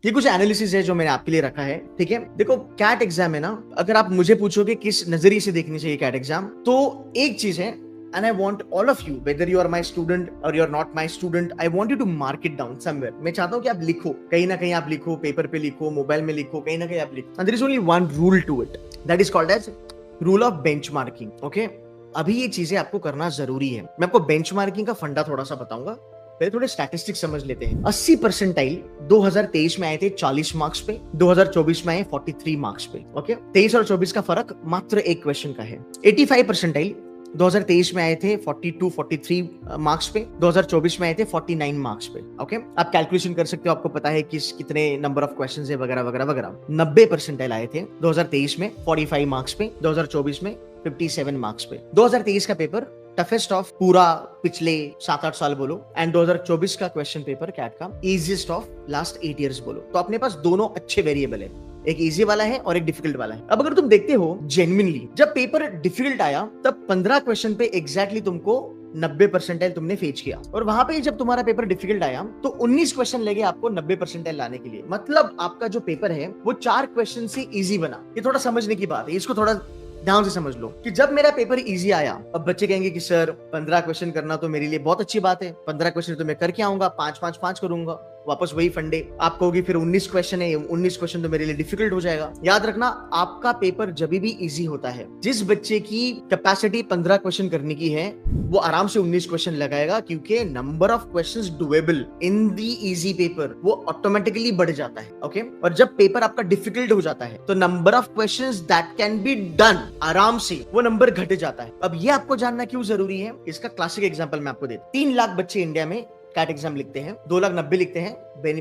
ये कुछ एनालिसिस है जो मैंने आपके लिए रखा है, ठीक है। देखो कैट एग्जाम है ना, अगर आप मुझे पूछोगे किस नजरिए से देखनी चाहिए कैट एग्जाम, तो एक चीज है, and I want all of you, whether you are my student or you are not my student, I want you to mark it down somewhere. मैं चाहता हूं कि आप लिखो, कहीं ना कहीं आप लिखो, पेपर पे लिखो, मोबाइल में लिखो, कहीं ना कहीं आप लिखो। And there is only one rule to it, that is called as rule of benchmarking. Okay? अभी ये चीजें आपको करना जरूरी है। मैं आपको बेंचमार्किंग का फंडा थोड़ा सा बताऊंगा, पहले थोड़े स्टैटिस्टिक्स समझ लेते हैं। 80 परसेंटाइल 2023 में आए थे 40 मार्क्स पे, 2024 में आए 43 मार्क्स पे। ओके, 23 और 24 का फर्क मात्र एक क्वेश्चन का है। 85 परसेंटाइल 2023 में आए थे 43 मार्क्स पे, 2024 में आए थे 49 मार्क्स पे। ओके, आप कैलकुलेशन कर सकते हो, आपको पता है कि कितने नंबर ऑफ क्वेश्चंस है वगैरह वगैरह वगैरह। 90 परसेंटाइल आए थे 2023 में 45 मार्क्स पे, 2024 में 57 मार्क्स पे। 2023 का पेपर टफेस्ट ऑफ पूरा पिछले 7-8 साल बोलो, एंड 2024 का क्वेश्चन पेपर कैट का इजीएस्ट ऑफ लास्ट 8 इयर्स बोलो। तो अपने पास दोनों अच्छे वेरिएबल है, एक इजी वाला है और एक डिफिकल्ट वाला है। अब अगर तुम देखते हो जेन्युइनली, जब पेपर डिफिकल्ट आया तब 15 क्वेश्चन पे एग्जैक्टली तुमको 90 परसेंटाइल तुमने फेच किया, और वहां पे जब तुम्हारा पेपर डिफिकल्ट आया तो 19 क्वेश्चन लगे आपको 90 परसेंटाइल लाने के लिए। मतलब आपका जो पेपर है वो 4 क्वेश्चन से इजी बना। ये थोड़ा समझने की बात है, इसको थोड़ा ध्यान से समझ लो कि जब मेरा पेपर इजी आया, अब बच्चे कहेंगे कि सर 15 क्वेश्चन करना तो मेरे लिए बहुत अच्छी बात है, 15 क्वेश्चन तो मैं करके आऊंगा, 5-5-5 करूंगा, वापस वही फंडे। आप कहोगे फिर 19 क्वेश्चन है, 19 क्वेश्चन तो मेरे लिए डिफिकल्ट हो जाएगा। याद रखना, आपका पेपर जब भी इजी होता है, जिस बच्चे की कैपेसिटी 15 क्वेश्चन करने की है वो आराम से 19 क्वेश्चन लगाएगा, क्योंकि number of questions doable in the easy paper वो ऑटोमेटिकली बढ़ जाता है। ओके, और जब पेपर आपका डिफिकल्ट हो जाता है तो number of questions that can be done आराम से वो नंबर घट जाता है। अब ये आपको जानना क्यों जरूरी है, इसका क्लासिक एग्जांपल मैं आपको देता हूं। 3 लाख बच्चे इंडिया में कैट एग्जाम लिखते हैं, 2,90,000 लिखते हैं,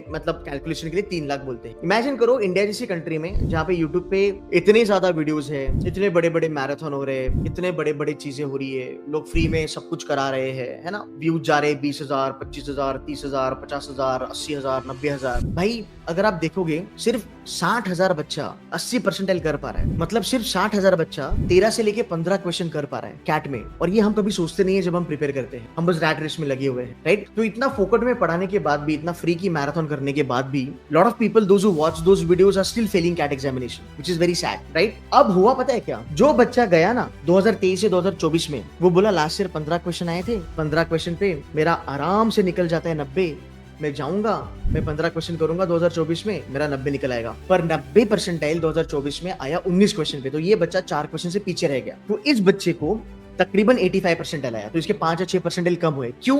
मतलब कैलकुलेशन के लिए 3 लाख बोलते हैं। इमेजिन करो इंडिया जैसी कंट्री में जहां पे यूट्यूब पे इतने ज्यादा वीडियोस है, इतने बड़े बड़े मैराथन हो रहे हैं, इतने बड़े बड़े चीजें हो रही है, लोग फ्री में सब कुछ करा रहे हैं, है ना, व्यूज जा रहे हैं 20,000, 25,000, 30,000, 50,000, 80,000, 90,000। भाई अगर आप देखोगे सिर्फ 60,000 बच्चा 80 परसेंटाइल कर पा रहा है, मतलब सिर्फ 60,000 बच्चा 13 से लेके 15 क्वेश्चन कर पा रहा है कैट में। और ये हम कभी सोचते नहीं है जब हम प्रिपेयर करते हैं, हम बस रैट रेस में लगे हुए हैं, राइट। तो इतना फोकट में पढ़ाने के बाद भी, इतना फ्री की मैराथन करने के बाद भी, lot of people those who watch those videos are still failing CAT examination, which is very sad, right. अब हुआ पता है क्या, जो बच्चा गया ना 2023 से 2024 में, वो बोला लास्ट ईयर 15 क्वेश्चन आए थे, 15 क्वेश्चन पे मेरा आराम से निकल जाता है 90, मैं जाऊंगा, मैं 15 क्वेश्चन करूंगा 2024 में, मेरा 90 निकल आएगा। पर 90 परसेंटाइल 2024 में आया 19 क्वेश्चन पे, तो ये बच्चा 4 क्वेश्चन से पीछे रह गया। तो इस बच्चे को तकरीबन 85 परसेंटाइल आया, तो इसके 5 या 6 परसेंटाइल कम हुए। क्यों?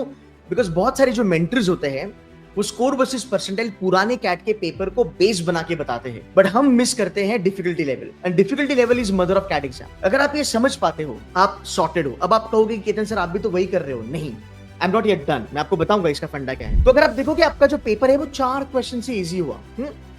बिकॉज बहुत सारे जो मेंटर्स होते हैं वो स्कोर वर्सेस परसेंटाइल पुराने कैट के पेपर को बेस बना के बताते हैं, बट हम मिस करते हैं difficulty level, and difficulty level is mother of CAT exam. अगर आप ये समझ पाते हो, आप सॉर्टेड हो। अब आप कहोगे केतन सर आप भी तो वही कर रहे हो, नहीं, I am not yet done. मैं आपको बताऊंगा इसका फंडा क्या है। तो अगर आप देखोगे आपका जो पेपर है वो 4 क्वेश्चन से इजी हुआ,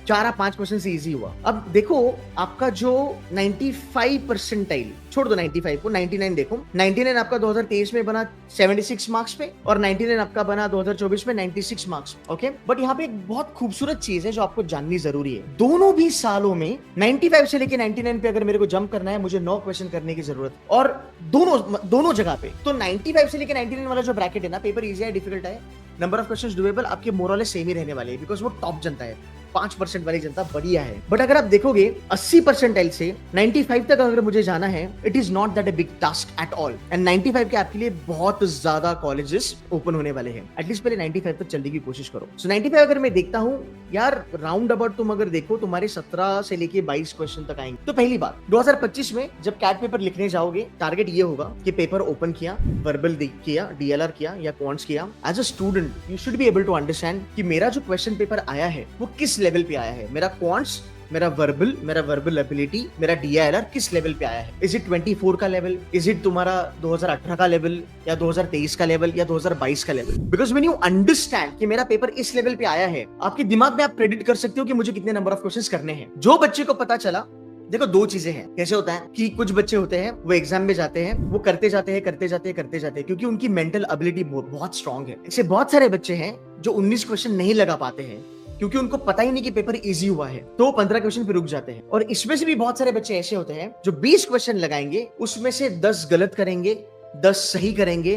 4 या 5 क्वेश्चन से इजी हुआ। अब देखो आपका जो 95 परसेंटाइल, छोड़ दो 95 को, 99 देखो, 99 आपका 2023 में बना 76 मार्क्स पे, और 99 आपका बना 2024 में 96 मार्क्स। ओके, बट यहाँ पे एक बहुत खूबसूरत चीज है जो आपको जाननी जरूरी है। दोनों भी सालों में 95 से लेके 99 पे अगर मेरे को जंप करना है, मुझे 9 क्वेश्चन करने की जरूरत है, और दोनों जगह पे। तो 95 से लेके 99 वाला जो ब्रैकेट है ना, पेपर इजी है डिफिकल्ट है, नंबर ऑफ क्वेश्चंस डुएबल आपके मोरल सेम ही रहने वाले हैं, बिकॉज वो टॉप जनता है, 5% वाली जनता बढ़िया है। बट अगर आप देखोगे 80 परसेंटाइल से 95 तक अगर मुझे जाना है, it is not that a big task at all, and 95 के आपके लिए बहुत ज्यादा कॉलेजेस ओपन होने वाले हैं। एटलीस्ट पहले 95 तक चलने की कोशिश करो। सो 95 अगर मैं देखता हूं यार, राउंड अबाउट तुम अगर देखो तुम्हारे 17 से लेके 22 क्वेश्चन तक आएंगे। तो पहली बात, 2025 में जब कैट पेपर लिखने जाओगे, टारगेट ये होगा कि पेपर ओपन किया, वर्बल किया, डीएलआर किया या क्वांट्स किया। As a student you should be able to understand कि मेरा जो क्वेश्चन पेपर आया है वो किस लेवल पे आया है, मेरा क्वांट्स, मेरा वर्बल एबिलिटी, मेरा डीआईएलआर किस लेवल पे आया है। इज इट 24 का लेवल, इज इट तुम्हारा 2018 का लेवल, या 2023 का लेवल, या 2022 का level. Because when you understand कि मेरा पेपर इस लेवल पे आया है, आपके दिमाग में आप प्रेडिक्ट कर सकते हो कि मुझे कितने नंबर ऑफ क्वेश्चंस करने हैं। जो बच्चे को पता चला, देखो 2 चीजें हैं। कैसे होता है कि कुछ बच्चे होते हैं वो एग्जाम में जाते हैं, वो करते जाते हैं क्योंकि उनकी मेंटल एबिलिटी बहुत स्ट्रांग है। ऐसे बहुत सारे बच्चे हैं जो 19 क्वेश्चन नहीं लगा पाते हैं क्योंकि उनको पता ही नहीं कि पेपर इजी हुआ है, तो 15 क्वेश्चन पे रुक जाते हैं। और इसमें से भी बहुत सारे बच्चे ऐसे होते हैं जो 20 क्वेश्चन लगाएंगे, उसमें से 10 गलत करेंगे, 10 सही करेंगे,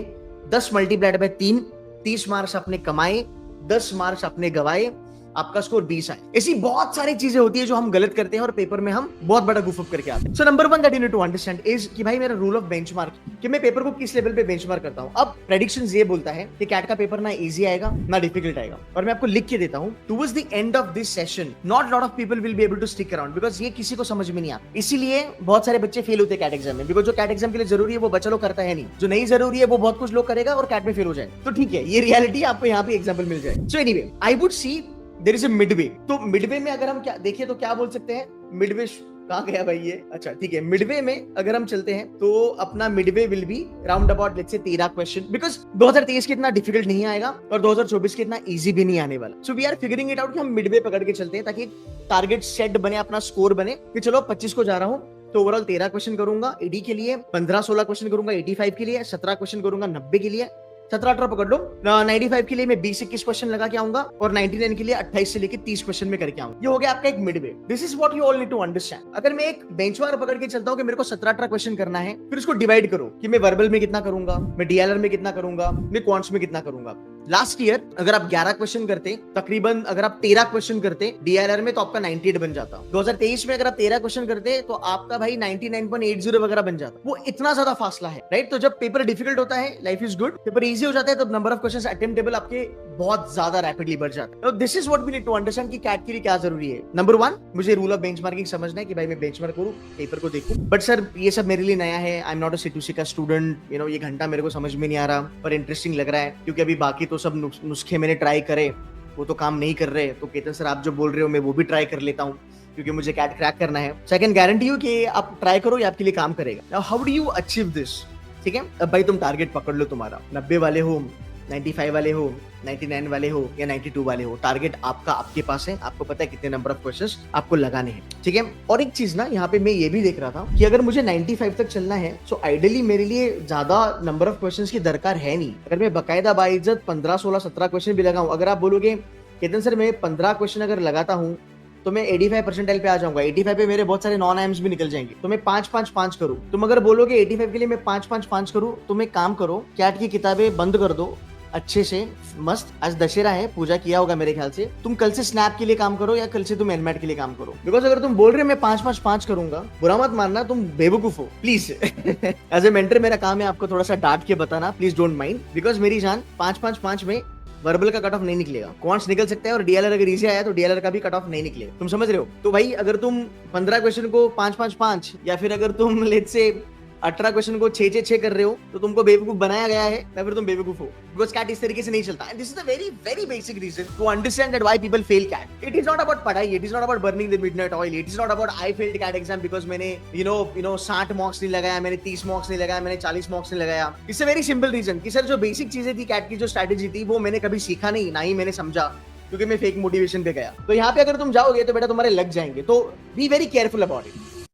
10 मल्टीप्लाइड बाय 3, 30 मार्क्स आपने कमाए, 10 मार्क्स आपने गवाए, आपका स्कोर 20 आए। ऐसी बहुत सारी चीजें होती है जो हम गलत करते हैं और पेपर में हम बहुत बड़ा गुफअप करके आते हैं। So number 1 that you need to understand is कि भाई मेरा रूल ऑफ बेंचमार्क, कि मैं पेपर को किस लेवल पे बेंचमार्क करता हूं। अब प्रेडिक्शंस ये बोलता है कि कैट का पेपर ना इजी आएगा ना डिफिकल्ट आएगा, और मैं आपको लिख के देता हूं towards the end of this session not lot of people will be able to stick around, because ये किसी को समझ में नहीं आता। इसीलिए बहुत सारे बच्चे फेल होते हैं कैट एग्जाम में, बिकॉज जो कैट एग्जाम के लिए जरूरी है वो बच्चा लोग करता है नहीं, जो नहीं जरूरी है वो बहुत कुछ लोग करेगा और कैट में फेल हो जाए। तो ठीक है, ये रियलिटी आपको यहाँ पे एग्जाम्पल मिल जाए। So anyway I would see there is a midway. तो मिडवे में अगर हम क्या देखिए तो क्या बोल सकते हैं, मिडवे कहाँ गया भाई ये, अच्छा ठीक है, मिडवे में अगर हम चलते हैं तो अपना Midway will be round about let's say 13 question, because 2023 के इतना डिफिकल्ट नहीं आएगा और 2024 के इतना इजी भी नहीं आने वाला। So we are figuring it out कि हम मिडवे पकड़ के चलते हैं ताकि टारगेट सेट बने, अपना स्कोर बने कि चलो 25 को जा रहा हूं तो ओवरऑल 13 क्वेश्चन करूंगा 80 के लिए, 15-16 क्वेश्चन करूंगा 85 के लिए, 17 क्वेश्चन करूंगा 90 के लिए, 17-18 पकड़ लो, 95 के लिए मैं 20-21 क्वेश्चन लगा के आऊंगा और 99 के लिए 28 से लेके 30 क्वेश्चन में करके आऊंगा। ये हो गया आपका एक midway. This is what you all need to understand. अगर मैं एक बेंचमार्क पकड़ के चलता हूं कि मेरे को 17-18 क्वेश्चन करना है, फिर उसको डिवाइड करो कि मैं वर्बल में कितना करूंगा, मैं डीएलआर में कितना करूंगा, मैं क्वांट्स में कितना करूंगा। लास्ट ईयर अगर आप 11 क्वेश्चन करते, तकरीबन अगर आप 13 क्वेश्चन करते डीएलआर में तो आपका 98 बन जाता। 2023 में अगर आप 13 क्वेश्चन करते तो आपका भाई 99.80 वगैरह बन जाता। वो इतना ज्यादा फासला है, राइट। तो जब पेपर डिफिकल्ट होता है life is good, paper easy हो जाता है तो नंबर ऑफ क्वेश्चंस अटेम्प्टेबल आपके बहुत ज्यादा रैपिडली बढ़ जाता है। This is what we need to understand कि कैट के लिए क्या जरूरी है। नंबर 1 मुझे रूल ऑफ बेंचमार्किंग समझना है कि भाई मैं बेंचमार्क करूं, पेपर को देखूं। बट सर ये सब मेरे लिए नया है, I am not a C2C का स्टूडेंट, ये घंटा मेरे को समझ में नहीं आ रहा पर इंटरेस्टिंग लग रहा है, क्योंकि अभी बाकी तो सब नुस्खे मैंने ट्राई करे वो तो काम नहीं कर रहे। तो केतन सर आप जो बोल रहे हो मैं वो भी ट्राई कर लेता हूँ क्योंकि मुझे कैट क्रैक करना है। सो आई कैन गारंटी यू कि आप ट्राई करो, ये आपके लिए काम करेगा। Now how do you achieve this, ठीक है। अब भाई तुम टारगेट पकड़ लो, तुम्हारा 90 वाले हो, 95 वाले हो, 99 वाले हो या 92 वाले हो, टारगेट आपका आपके पास है, आपको पता है कितने नंबर ऑफ क्वेश्चंस आपको लगाने हैं, ठीक है। और एक चीज ना यहाँ पे मैं ये भी देख रहा था कि अगर मुझे 95 तक चलना है सो आइडियली मेरे लिए ज्यादा नंबर ऑफ क्वेश्चंस की दरकार है नहीं। अगर मैं बकायदा बाइज्जत 15, 16, 17 क्वेश्चन भी लगाऊं, अगर आप बोलोगे केतन सर मैं 15 क्वेश्चन अगर लगाता हूं तो मैं 85 परसेंटाइल पे आ जाऊंगा, 85 पे मेरे बहुत सारे नॉन आइम्स भी निकल जाएंगे, तो मैं 5-5-5 करूं। तुम अगर बोलोगे 85 के लिए मैं 5-5-5 करूं, तो मैं काम करो कैट की किताबें बंद कर दो अच्छे से मस्त। आज दशहरा है, पूजा किया होगा मेरे ख्याल से, तुम कल से स्नैप के लिए काम करो या कल से तुम एनमैट के लिए काम करो। बिकॉज अगर तुम बोल रहे हो मैं 5-5-5 करूंगा, बुरा मत मानना, तुम बेवकूफ हो प्लीज। एज ए मेंटर मेरा काम है आपको थोड़ा सा डांट के बताना, प्लीज डोंट माइंड। बिकॉज मेरी जान 5-5-5 में वर्बल का कट ऑफ नहीं निकलेगा, क्वांट्स निकल सकता है और डीएलआर अगर इजी आया तो डीएलआर का भी कट ऑफ नहीं निकलेगा, तुम समझ रहे हो। तो भाई अगर तुम 15 क्वेश्चन को 5-5-5 या फिर अगर तुम लेट्स से 18 क्वेश्चन को 6-6 कर रहे हो तो तुमको बेवकूफ बनाया गया है या फिर तुम बेवकूफ हो। बिकॉज कैट इस तरीके से नहीं चलता। And this is a very very basic reason to understand that why people fail CAT. It is not about पढ़ाई, it is not about burning the midnight oil, it is not about I failed CAT exam because मैंने 60 marks नहीं लगाया, मैंने 30 marks नहीं लगाया, मैंने 40 marks नहीं लगाया। It's a very simple reason कि सर जो बेसिक चीजें थी कैट की, जो स्ट्रैटेजी थी वो मैंने कभी सीखा नहीं, ना ही मैंने समझा, क्योंकि मैं फेक मोटिवेशन पे गया। तो यहाँ पे अगर तुम जाओगे तो बेटा तुम्हारे लग जाएंगे। तो be very careful about it.